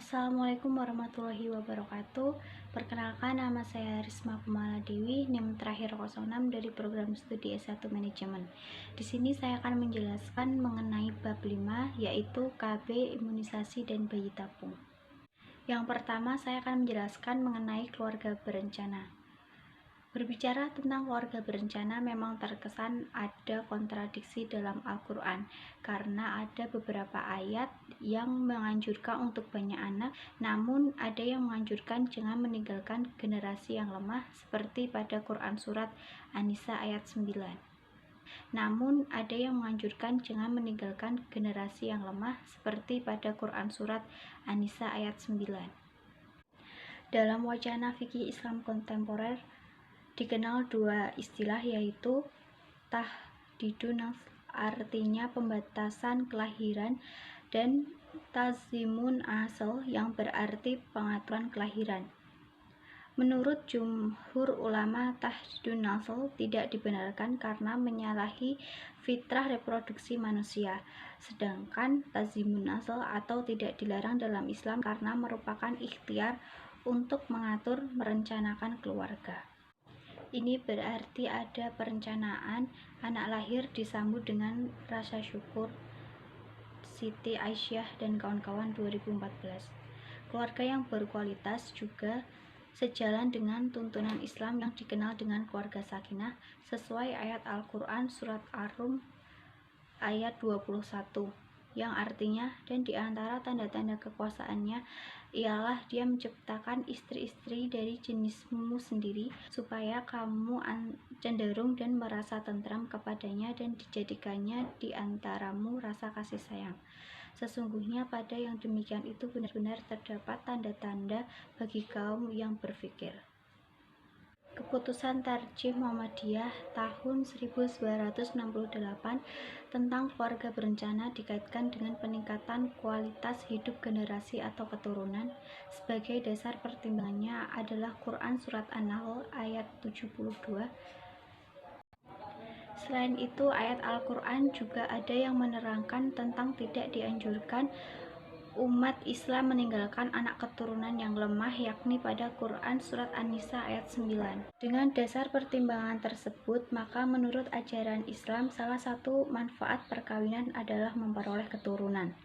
Assalamualaikum warahmatullahi wabarakatuh. Perkenalkan, nama saya Risma Kumala Dewi, NIM terakhir 06 dari program studi S1 Manajemen. Di sini saya akan menjelaskan mengenai bab 5, yaitu KB, imunisasi dan bayi tabung. Yang pertama, saya akan menjelaskan mengenai keluarga berencana. Berbicara tentang keluarga berencana memang terkesan ada kontradiksi dalam Al-Quran, karena ada beberapa ayat yang menganjurkan untuk banyak anak, namun ada yang menganjurkan jangan meninggalkan generasi yang lemah, seperti pada Quran Surat An-Nisa ayat 9. Namun ada yang menganjurkan jangan meninggalkan generasi yang lemah, seperti pada Quran Surat An-Nisa ayat 9. Dalam wacana fikih Islam kontemporer, dikenal dua istilah, yaitu tahdidun artinya pembatasan kelahiran dan tazimun asal yang berarti pengaturan kelahiran. Menurut jumhur ulama, tahdidun nasl tidak dibenarkan karena menyalahi fitrah reproduksi manusia, sedangkan tazimun nasl atau tidak dilarang dalam Islam karena merupakan ikhtiar untuk mengatur merencanakan keluarga. Ini berarti ada perencanaan anak lahir disambut dengan rasa syukur. Siti Aisyah dan kawan-kawan 2014. Keluarga yang berkualitas juga sejalan dengan tuntunan Islam yang dikenal dengan keluarga sakinah sesuai ayat Al-Quran Surat Ar-Rum ayat 21 yang artinya, dan di antara tanda-tanda kekuasaannya ialah dia menciptakan istri-istri dari jenismu sendiri supaya kamu cenderung dan merasa tentram kepadanya dan dijadikannya di antaramu rasa kasih sayang. Sesungguhnya pada yang demikian itu benar-benar terdapat tanda-tanda bagi kaum yang berfikir. Keputusan Tarjih Muhammadiyah tahun 1968 tentang keluarga berencana dikaitkan dengan peningkatan kualitas hidup generasi atau keturunan. Sebagai dasar pertimbangannya adalah Quran Surat An-Nahl ayat 72. Selain itu, ayat Al-Quran juga ada yang menerangkan tentang tidak dianjurkan umat Islam meninggalkan anak keturunan yang lemah, yakni pada Quran Surat An-Nisa ayat 9. Dengan dasar pertimbangan tersebut, maka menurut ajaran Islam, salah satu manfaat perkawinan adalah memperoleh keturunan.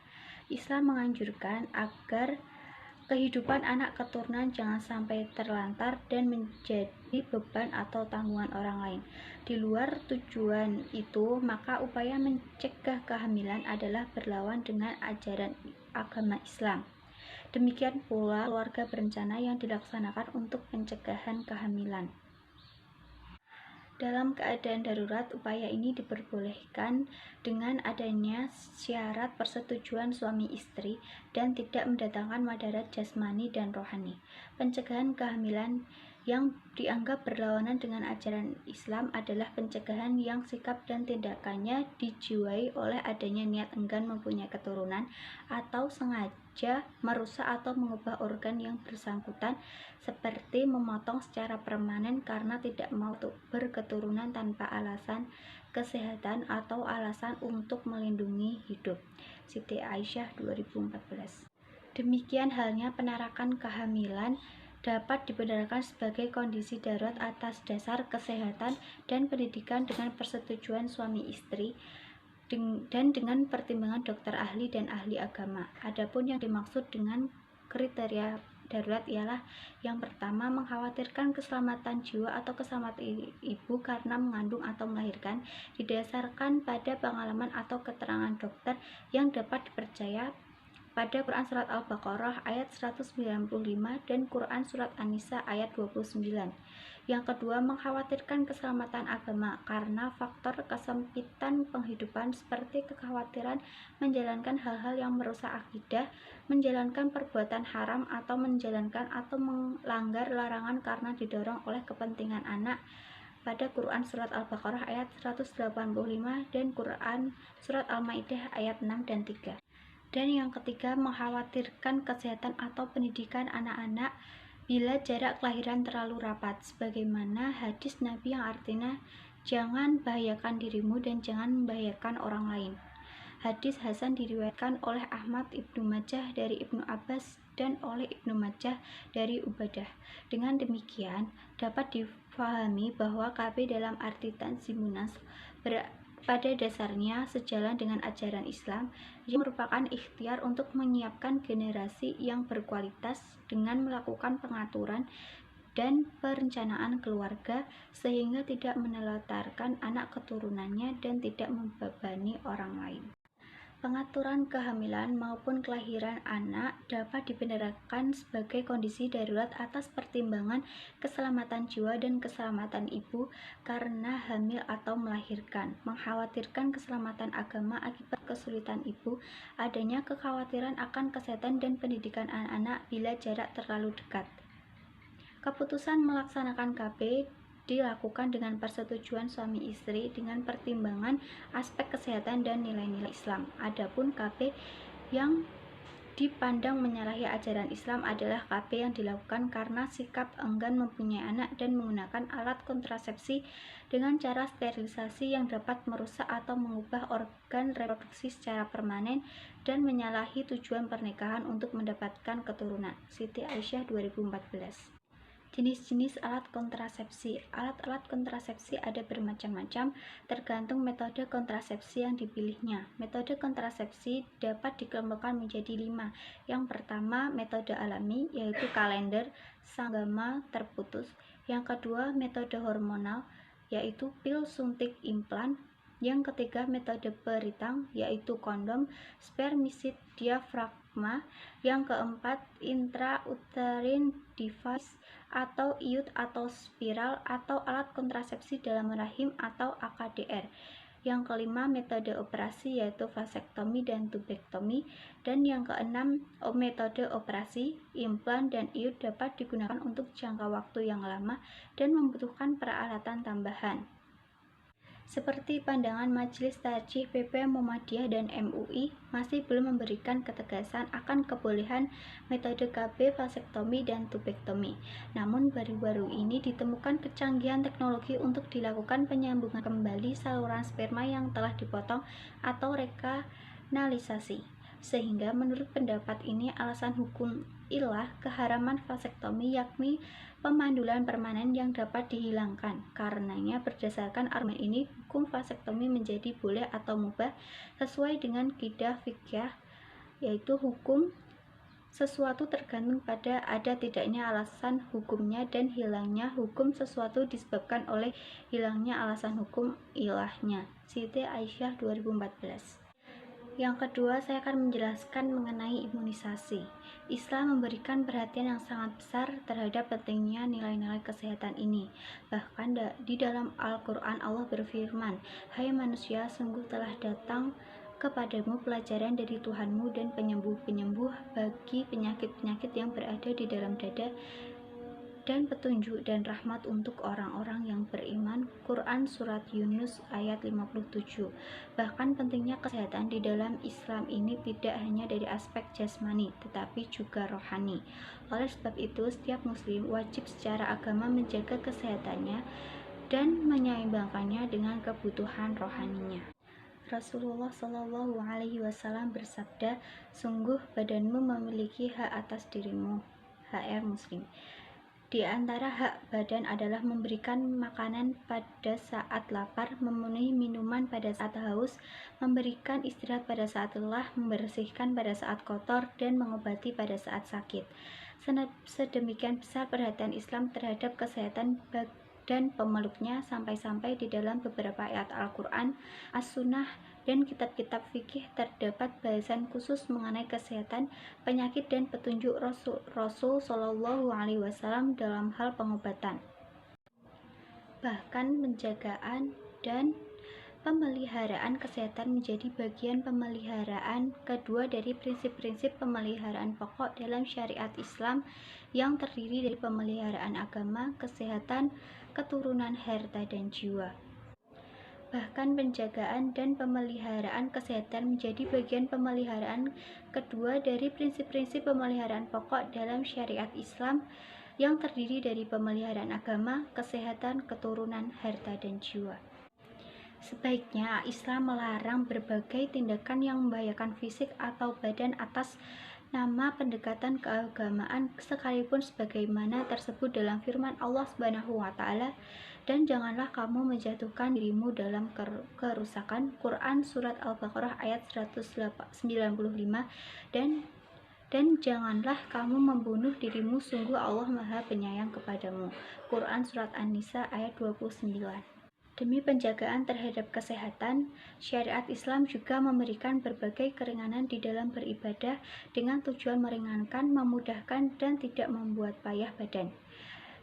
Islam menganjurkan agar kehidupan anak keturunan jangan sampai terlantar dan menjadi beban atau tanggungan orang lain. Di luar tujuan itu, maka upaya mencegah kehamilan adalah berlawan dengan ajaran agama Islam. Demikian pula keluarga berencana yang dilaksanakan untuk pencegahan kehamilan. Dalam keadaan darurat, upaya ini diperbolehkan dengan adanya syarat persetujuan suami istri dan tidak mendatangkan madarat jasmani dan rohani. Pencegahan kehamilan yang dianggap berlawanan dengan ajaran Islam adalah pencegahan yang sikap dan tindakannya dijiwai oleh adanya niat enggan mempunyai keturunan atau sengaja merusak atau mengubah organ yang bersangkutan, seperti memotong secara permanen karena tidak mau berketurunan tanpa alasan kesehatan atau alasan untuk melindungi hidup. Siti Aisyah 2014. Demikian halnya penarakan kehamilan dapat dibenarkan sebagai kondisi darurat atas dasar kesehatan dan pendidikan dengan persetujuan suami istri dan dengan pertimbangan dokter ahli dan ahli agama. Adapun yang dimaksud dengan kriteria darurat ialah yang pertama, mengkhawatirkan keselamatan jiwa atau keselamatan ibu karena mengandung atau melahirkan, didasarkan pada pengalaman atau keterangan dokter yang dapat dipercaya pada Quran Surat Al-Baqarah ayat 195 dan Quran Surat An-Nisa ayat 29. Yang kedua, mengkhawatirkan keselamatan agama karena faktor kesempitan penghidupan seperti kekhawatiran menjalankan hal-hal yang merusak akidah, menjalankan perbuatan haram atau menjalankan atau melanggar larangan karena didorong oleh kepentingan anak pada Quran Surat Al-Baqarah ayat 185 dan Quran Surat Al-Maidah ayat 6 dan 3. Dan yang ketiga, mengkhawatirkan kesehatan atau pendidikan anak-anak bila jarak kelahiran terlalu rapat, sebagaimana hadis Nabi yang artinya jangan bahayakan dirimu dan jangan membahayakan orang lain. Hadis hasan diriwayatkan oleh Ahmad, Ibnu Majah dari Ibnu Abbas dan oleh Ibnu Majah dari Ubadah. Dengan demikian, dapat difahami bahwa KB dalam arti tanzimunas pada dasarnya sejalan dengan ajaran Islam yang merupakan ikhtiar untuk menyiapkan generasi yang berkualitas dengan melakukan pengaturan dan perencanaan keluarga sehingga tidak menelantarkan anak keturunannya dan tidak membebani orang lain. Pengaturan kehamilan maupun kelahiran anak dapat dibenarkan sebagai kondisi darurat atas pertimbangan keselamatan jiwa dan keselamatan ibu karena hamil atau melahirkan, mengkhawatirkan keselamatan agama akibat kesulitan ibu, adanya kekhawatiran akan kesehatan dan pendidikan anak-anak bila jarak terlalu dekat. Keputusan melaksanakan KB dilakukan dengan persetujuan suami istri dengan pertimbangan aspek kesehatan dan nilai-nilai Islam. Adapun KB yang dipandang menyalahi ajaran Islam adalah KB yang dilakukan karena sikap enggan mempunyai anak dan menggunakan alat kontrasepsi dengan cara sterilisasi yang dapat merusak atau mengubah organ reproduksi secara permanen dan menyalahi tujuan pernikahan untuk mendapatkan keturunan. Siti Aisyah 2014. Jenis-jenis alat kontrasepsi. Alat-alat kontrasepsi ada bermacam-macam tergantung metode kontrasepsi yang dipilihnya. Metode kontrasepsi dapat dikelompokkan menjadi 5. Yang pertama, metode alami, yaitu kalender, sanggama, terputus. Yang kedua, metode hormonal, yaitu pil, suntik, implan. Yang ketiga, metode peritang, yaitu kondom, spermisid, diafragma. Yang keempat, intrauterine device atau IUD atau spiral atau alat kontrasepsi dalam rahim atau AKDR. Yang kelima, metode operasi yaitu vasektomi dan tubektomi. Dan yang keenam, metode operasi, implan dan IUD dapat digunakan untuk jangka waktu yang lama dan membutuhkan peralatan tambahan. Seperti pandangan Majelis Tarjih PP Muhammadiyah dan MUI masih belum memberikan ketegasan akan kebolehan metode KB, vasektomi, dan tubektomi. Namun baru-baru ini ditemukan kecanggihan teknologi untuk dilakukan penyambungan kembali saluran sperma yang telah dipotong atau rekanalisasi. Sehingga menurut pendapat ini alasan hukum ilah keharaman vasektomi yakni pemandulan permanen yang dapat dihilangkan. Karenanya berdasarkan argumen ini hukum vasektomi menjadi boleh atau mubah sesuai dengan kaidah fikih, yaitu hukum sesuatu tergantung pada ada tidaknya alasan hukumnya dan hilangnya hukum sesuatu disebabkan oleh hilangnya alasan hukum ilahnya. Siti Aisyah 2014. Yang kedua, saya akan menjelaskan mengenai imunisasi. Islam memberikan perhatian yang sangat besar terhadap pentingnya nilai-nilai kesehatan ini. Bahkan di dalam Al-Quran Allah berfirman, "Hai manusia, sungguh telah datang kepadamu pelajaran dari Tuhanmu dan penyembuh-penyembuh bagi penyakit-penyakit yang berada di dalam dada dan petunjuk dan rahmat untuk orang-orang yang beriman." Quran Surat Yunus ayat 57. Bahkan pentingnya kesehatan di dalam Islam ini tidak hanya dari aspek jasmani tetapi juga rohani. Oleh sebab itu setiap muslim wajib secara agama menjaga kesehatannya dan menyeimbangkannya dengan kebutuhan rohaninya. Rasulullah Shallallahu Alaihi Wasallam bersabda, "Sungguh badanmu memiliki hak atas dirimu." HR Muslim. Di antara hak badan adalah memberikan makanan pada saat lapar, memenuhi minuman pada saat haus, memberikan istirahat pada saat lelah, membersihkan pada saat kotor, dan mengobati pada saat sakit. Sedemikian besar perhatian Islam terhadap kesehatan dan pemeluknya sampai-sampai di dalam beberapa ayat Al-Quran, As-Sunnah, dan kitab-kitab fikih terdapat bahasan khusus mengenai kesehatan, penyakit, dan petunjuk Rasul Shallallahu Alaihi Wasallam dalam hal pengobatan. Bahkan penjagaan dan pemeliharaan kesehatan menjadi bagian pemeliharaan kedua dari prinsip-prinsip pemeliharaan pokok dalam syariat Islam yang terdiri dari pemeliharaan agama, kesehatan, keturunan, harta, dan jiwa. Bahkan penjagaan dan pemeliharaan kesehatan menjadi bagian pemeliharaan kedua dari prinsip-prinsip pemeliharaan pokok dalam syariat Islam yang terdiri dari pemeliharaan agama, kesehatan, keturunan, harta, dan jiwa. Sebaiknya Islam melarang berbagai tindakan yang membahayakan fisik atau badan atas nama pendekatan keagamaan, sekalipun sebagaimana tersebut dalam firman Allah Subhanahu wa taala, dan janganlah kamu menjatuhkan dirimu dalam kerusakan. Quran surat Al-Baqarah ayat 195. dan janganlah kamu membunuh dirimu, sungguh Allah Maha Penyayang kepadamu. Quran surat An-Nisa ayat 29. Demi penjagaan terhadap kesehatan, syariat Islam juga memberikan berbagai keringanan di dalam beribadah dengan tujuan meringankan, memudahkan, dan tidak membuat payah badan.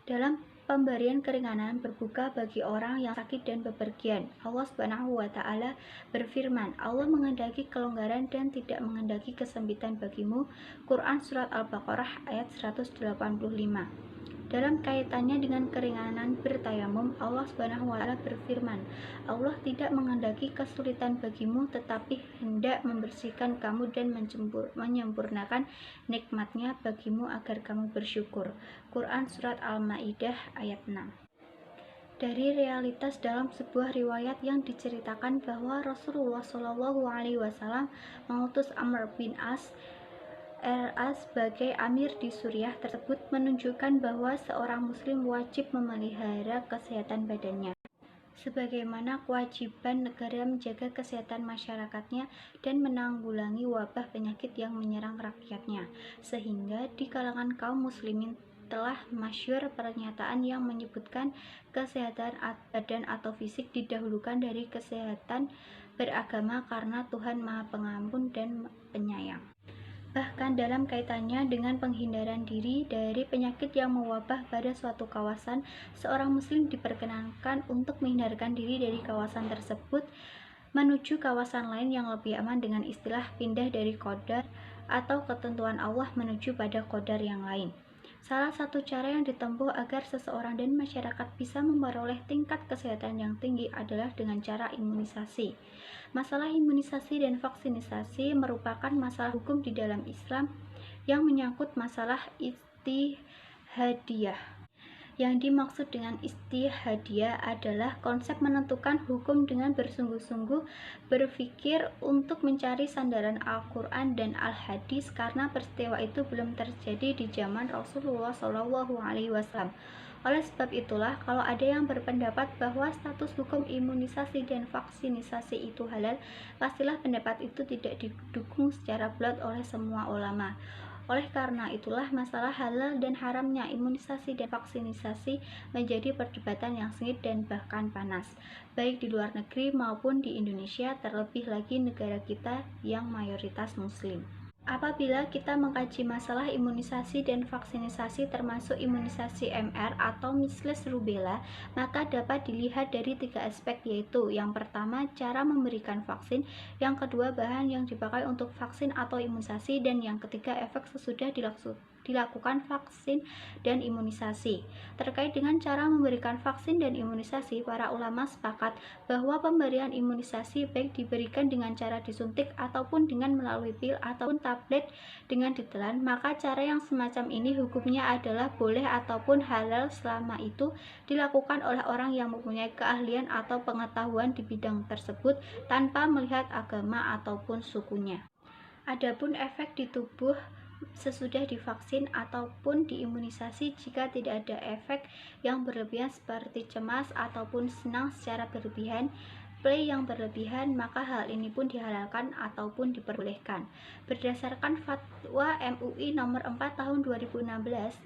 Dalam pemberian keringanan berbuka bagi orang yang sakit dan bepergian, Allah Subhanahu wa taala berfirman, Allah menghendaki kelonggaran dan tidak menghendaki kesempitan bagimu. Quran surat Al-Baqarah ayat 185. Dalam kaitannya dengan keringanan bertayamum, Allah Subhanahu wa taala berfirman, Allah tidak menghendaki kesulitan bagimu, tetapi hendak membersihkan kamu dan menyempurnakan nikmatnya bagimu agar kamu bersyukur. Quran surat Al-Maidah ayat 6. Dari realitas dalam sebuah riwayat yang diceritakan bahwa Rasulullah Shallallahu alaihi wasallam mengutus Amr bin As sebagai amir di Suriah tersebut menunjukkan bahwa seorang muslim wajib memelihara kesehatan badannya, sebagaimana kewajiban negara menjaga kesehatan masyarakatnya dan menanggulangi wabah penyakit yang menyerang rakyatnya. Sehingga di kalangan kaum muslimin telah masyhur pernyataan yang menyebutkan kesehatan badan atau fisik didahulukan dari kesehatan beragama karena Tuhan Maha Pengampun dan Penyayang. Bahkan dalam kaitannya dengan penghindaran diri dari penyakit yang mewabah pada suatu kawasan, seorang muslim diperkenankan untuk menghindarkan diri dari kawasan tersebut menuju kawasan lain yang lebih aman dengan istilah pindah dari qadar atau ketentuan Allah menuju pada qadar yang lain. Salah satu cara yang ditempuh agar seseorang dan masyarakat bisa memperoleh tingkat kesehatan yang tinggi adalah dengan cara imunisasi. Masalah imunisasi dan vaksinisasi merupakan masalah hukum di dalam Islam yang menyangkut masalah ijtihadiyah. Yang dimaksud dengan ijtihadiyah adalah konsep menentukan hukum dengan bersungguh-sungguh berpikir untuk mencari sandaran Al-Quran dan Al-Hadis, karena peristiwa itu belum terjadi di zaman Rasulullah SAW. Oleh sebab itulah, kalau ada yang berpendapat bahwa status hukum imunisasi dan vaksinisasi itu halal, pastilah pendapat itu tidak didukung secara bulat oleh semua ulama. Oleh karena itulah, masalah halal dan haramnya imunisasi dan vaksinisasi menjadi perdebatan yang sengit dan bahkan panas, baik di luar negeri maupun di Indonesia, terlebih lagi negara kita yang mayoritas muslim. Apabila kita mengkaji masalah imunisasi dan vaksinisasi termasuk imunisasi MR atau measles rubella, maka dapat dilihat dari 3 aspek, yaitu yang pertama cara memberikan vaksin, yang kedua bahan yang dipakai untuk vaksin atau imunisasi, dan yang ketiga efek sesudah dilakukan vaksin dan imunisasi. Terkait dengan cara memberikan vaksin dan imunisasi, para ulama sepakat bahwa pemberian imunisasi baik diberikan dengan cara disuntik ataupun dengan melalui pil ataupun tablet dengan ditelan, maka cara yang semacam ini hukumnya adalah boleh ataupun halal selama itu dilakukan oleh orang yang mempunyai keahlian atau pengetahuan di bidang tersebut tanpa melihat agama ataupun sukunya. Adapun efek di tubuh sesudah divaksin ataupun diimunisasi, jika tidak ada efek yang berlebihan seperti cemas ataupun senang secara berlebihan, play yang berlebihan, maka hal ini pun dihalalkan ataupun diperbolehkan. Berdasarkan fatwa MUI nomor 4 tahun 2016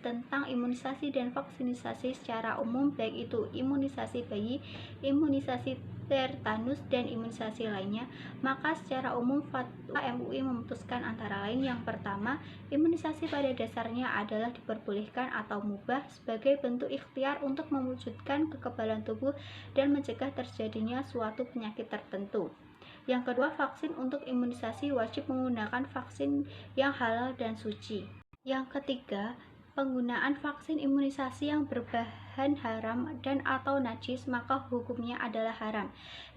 tentang imunisasi dan vaksinisasi secara umum, baik itu imunisasi bayi, imunisasi tetanus, dan imunisasi lainnya, maka secara umum fatwa MUI memutuskan antara lain, yang pertama, imunisasi pada dasarnya adalah diperbolehkan atau mubah sebagai bentuk ikhtiar untuk mewujudkan kekebalan tubuh dan mencegah terjadinya suatu penyakit tertentu. Yang kedua, vaksin untuk imunisasi wajib menggunakan vaksin yang halal dan suci. Yang ketiga, penggunaan vaksin imunisasi yang berbahan haram dan atau najis, maka hukumnya adalah haram.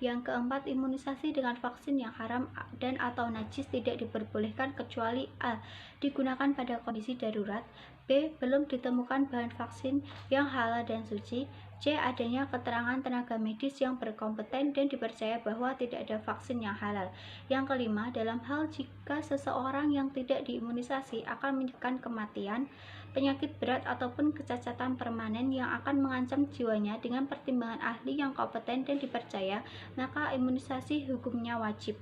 Yang keempat, imunisasi dengan vaksin yang haram dan atau najis tidak diperbolehkan kecuali a. digunakan pada kondisi darurat, b. belum ditemukan bahan vaksin yang halal dan suci, C. Adanya keterangan tenaga medis yang berkompeten dan dipercaya bahwa tidak ada vaksin yang halal. Yang kelima, dalam hal jika seseorang yang tidak diimunisasi akan menyebabkan kematian, penyakit berat ataupun kecacatan permanen yang akan mengancam jiwanya dengan pertimbangan ahli yang kompeten dan dipercaya, maka imunisasi hukumnya wajib.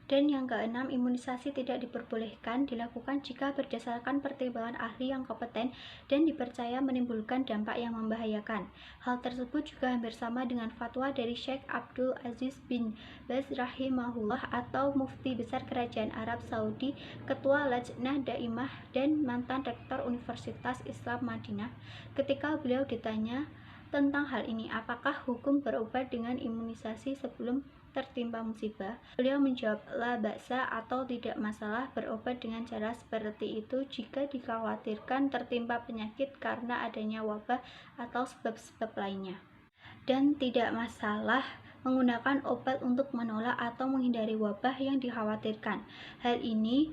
Dan yang keenam, imunisasi tidak diperbolehkan dilakukan jika berdasarkan pertimbangan ahli yang kompeten dan dipercaya menimbulkan dampak yang membahayakan. Hal tersebut juga hampir sama dengan fatwa dari Syekh Abdul Aziz bin Baz rahimahullah atau Mufti Besar Kerajaan Arab Saudi, Ketua Lajnah Daimah dan mantan Rektor Universitas Islam Madinah. Ketika beliau ditanya tentang hal ini, apakah hukum berobat dengan imunisasi sebelum tertimpa musibah, beliau menjawab, la ba'sa atau tidak masalah berobat dengan cara seperti itu jika dikhawatirkan tertimpa penyakit karena adanya wabah atau sebab-sebab lainnya, dan tidak masalah menggunakan obat untuk menolak atau menghindari wabah yang dikhawatirkan. Hal ini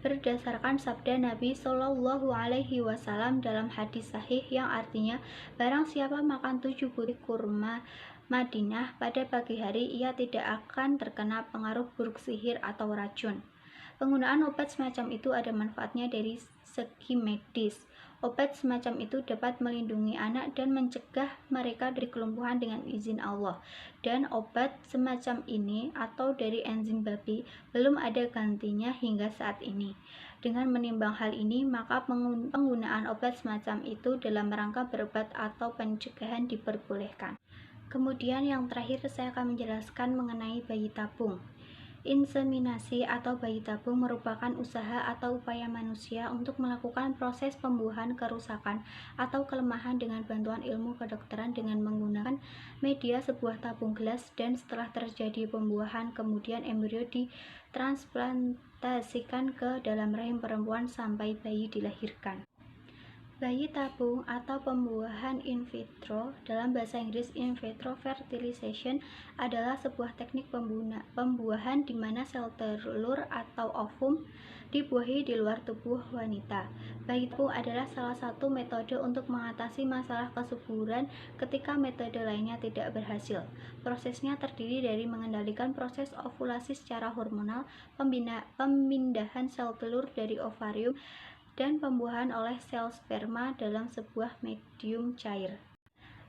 berdasarkan sabda Nabi Shallallahu Alaihi Wasallam dalam hadis sahih yang artinya, barang siapa makan 7 butir kurma Madinah pada pagi hari, ia tidak akan terkena pengaruh buruk sihir atau racun. Penggunaan obat semacam itu ada manfaatnya dari segi medis. Obat semacam itu dapat melindungi anak dan mencegah mereka dari kelumpuhan dengan izin Allah. Dan obat semacam ini atau dari enzim babi belum ada gantinya hingga saat ini. Dengan menimbang hal ini, maka penggunaan obat semacam itu dalam rangka berobat atau pencegahan diperbolehkan. Kemudian yang terakhir saya akan menjelaskan mengenai bayi tabung. Inseminasi atau bayi tabung merupakan usaha atau upaya manusia untuk melakukan proses pembuahan kerusakan atau kelemahan dengan bantuan ilmu kedokteran dengan menggunakan media sebuah tabung gelas, dan setelah terjadi pembuahan, kemudian embrio ditransplantasikan ke dalam rahim perempuan sampai bayi dilahirkan. Bayi tabung atau pembuahan in vitro, dalam bahasa Inggris in vitro fertilization, adalah sebuah teknik pembuahan di mana sel telur atau ovum dibuahi di luar tubuh wanita. Bayi tabung adalah salah satu metode untuk mengatasi masalah kesuburan ketika metode lainnya tidak berhasil. Prosesnya terdiri dari mengendalikan proses ovulasi secara hormonal, pemindahan sel telur dari ovarium, dan pembuahan oleh sel sperma dalam sebuah medium cair.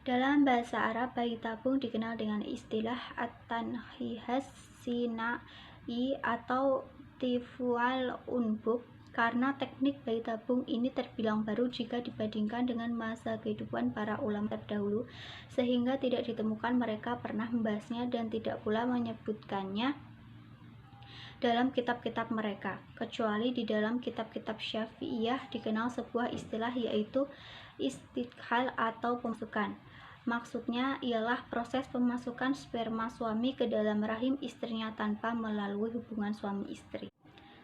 Dalam bahasa Arab, bayi tabung dikenal dengan istilah at-tanhihas sinai atau tifual unbuk, karena teknik bayi tabung ini terbilang baru jika dibandingkan dengan masa kehidupan para ulama terdahulu, sehingga tidak ditemukan mereka pernah membahasnya dan tidak pula menyebutkannya dalam kitab-kitab mereka, kecuali di dalam kitab-kitab Syafi'iyah dikenal sebuah istilah, yaitu istidkhal atau pemasukan. Maksudnya ialah proses pemasukan sperma suami ke dalam rahim istrinya tanpa melalui hubungan suami istri.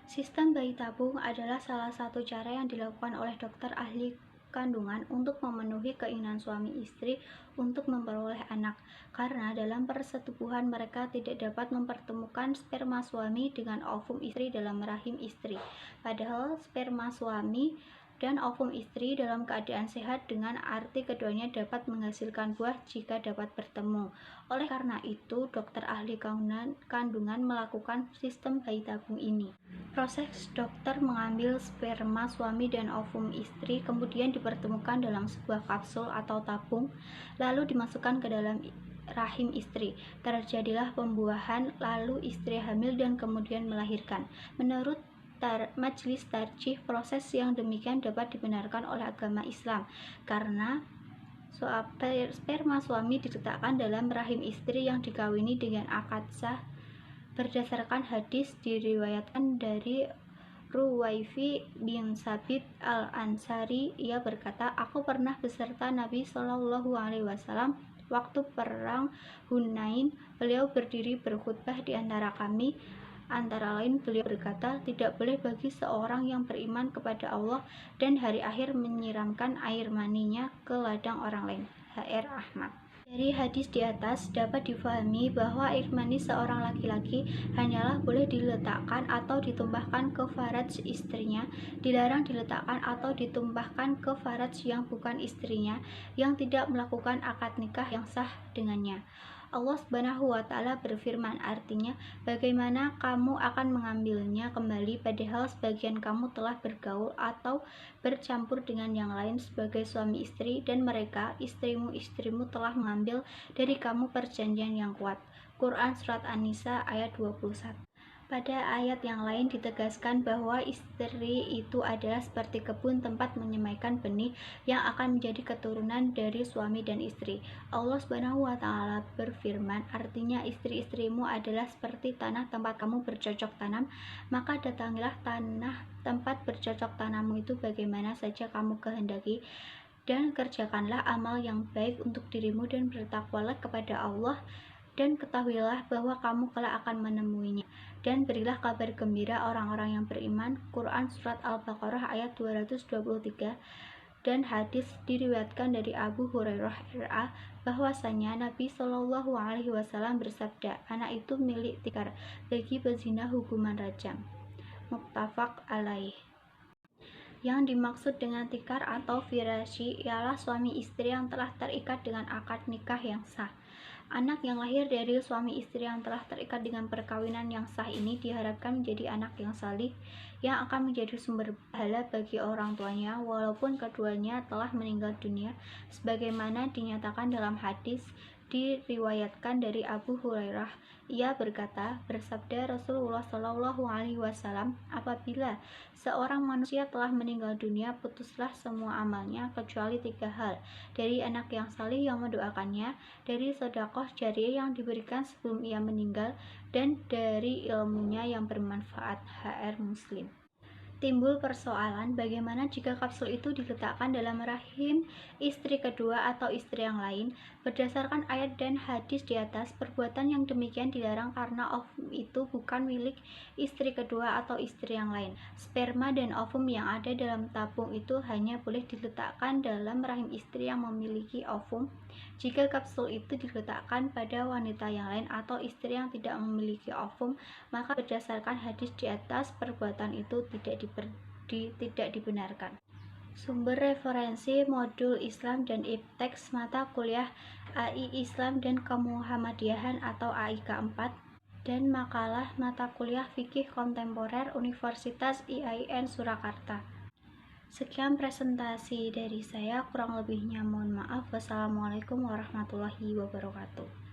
Sistem bayi tabung adalah salah satu cara yang dilakukan oleh dokter ahli kandungan untuk memenuhi keinginan suami istri untuk memperoleh anak, karena dalam persetubuhan mereka tidak dapat mempertemukan sperma suami dengan ovum istri dalam rahim istri, padahal sperma suami dan ovum istri dalam keadaan sehat, dengan arti keduanya dapat menghasilkan buah jika dapat bertemu. Oleh karena itu, dokter ahli kandungan melakukan sistem bayi tabung ini. Proses dokter mengambil sperma suami dan ovum istri, kemudian dipertemukan dalam sebuah kapsul atau tabung, lalu dimasukkan ke dalam rahim istri. Terjadilah pembuahan, lalu istri hamil dan kemudian melahirkan. Menurut Majelis Tarjih, proses yang demikian dapat dibenarkan oleh agama Islam karena sperma suami diletakkan dalam rahim istri yang dikawini dengan akad sah. Berdasarkan hadis diriwayatkan dari Ruwaifi bin Sabit al-Ansari, ia berkata, aku pernah beserta Nabi Shallallahu Alaihi Wasallam waktu perang Hunain. Beliau berdiri berkhutbah di antara kami. Antara lain beliau berkata, tidak boleh bagi seorang yang beriman kepada Allah dan hari akhir menyiramkan air maninya ke ladang orang lain. H.R. Ahmad. Dari hadis di atas dapat difahami bahwa air mani seorang laki-laki hanyalah boleh diletakkan atau ditumpahkan ke faraj istrinya, dilarang diletakkan atau ditumpahkan ke faraj yang bukan istrinya, yang tidak melakukan akad nikah yang sah dengannya. Allah Subhanahu wa Ta'ala berfirman, artinya, bagaimana kamu akan mengambilnya kembali padahal sebagian kamu telah bergaul atau bercampur dengan yang lain sebagai suami istri, dan mereka, istrimu telah mengambil dari kamu perjanjian yang kuat. Quran Surat An-Nisa ayat 21. Pada ayat yang lain ditegaskan bahwa istri itu adalah seperti kebun tempat menyemaikan benih yang akan menjadi keturunan dari suami dan istri. Allah Subhanahu wa Ta'ala berfirman, artinya istri-istrimu adalah seperti tanah tempat kamu bercocok tanam, maka datangilah tanah tempat bercocok tanammu itu bagaimana saja kamu kehendaki, dan kerjakanlah amal yang baik untuk dirimu dan bertakwalah kepada Allah, dan ketahuilah bahwa kamu kelak akan menemuinya, dan berilah kabar gembira orang-orang yang beriman. Quran Surat Al-Baqarah ayat 223. Dan hadis diriwayatkan dari Abu Hurairah RA bahwasanya Nabi Shallallahu Alaihi Wasallam bersabda, anak itu milik tikar, bagi pezina hukuman rajam. Muttafaq alaih. Yang dimaksud dengan tikar atau firasyi ialah suami istri yang telah terikat dengan akad nikah yang sah. Anak yang lahir dari suami istri yang telah terikat dengan perkawinan yang sah ini diharapkan menjadi anak yang salih, yang akan menjadi sumber pahala bagi orang tuanya walaupun keduanya telah meninggal dunia, sebagaimana dinyatakan dalam hadis diriwayatkan dari Abu Hurairah. Ia berkata, bersabda Rasulullah Shallallahu Alaihi Wasallam, apabila seorang manusia telah meninggal dunia, putuslah semua amalnya kecuali 3 hal: dari anak yang salih yang mendoakannya, dari sedekah jariah yang diberikan sebelum ia meninggal, dan dari ilmunya yang bermanfaat. HR Muslim. Timbul persoalan, bagaimana jika kapsul itu diletakkan dalam rahim istri kedua atau istri yang lain? Berdasarkan ayat dan hadis di atas, perbuatan yang demikian dilarang karena ovum itu bukan milik istri kedua atau istri yang lain. Sperma dan ovum yang ada dalam tabung itu hanya boleh diletakkan dalam rahim istri yang memiliki ovum. Jika kapsul itu diletakkan pada wanita yang lain atau istri yang tidak memiliki ovum, maka berdasarkan hadis di atas, perbuatan itu tidak dibenarkan. Sumber referensi modul Islam dan Ipteks mata kuliah AI Islam dan Kemuhammadiyahan atau AIK 4, dan makalah mata kuliah Fikih Kontemporer Universitas IAIN Surakarta. Sekian presentasi dari saya, kurang lebihnya mohon maaf. Wassalamualaikum warahmatullahi wabarakatuh.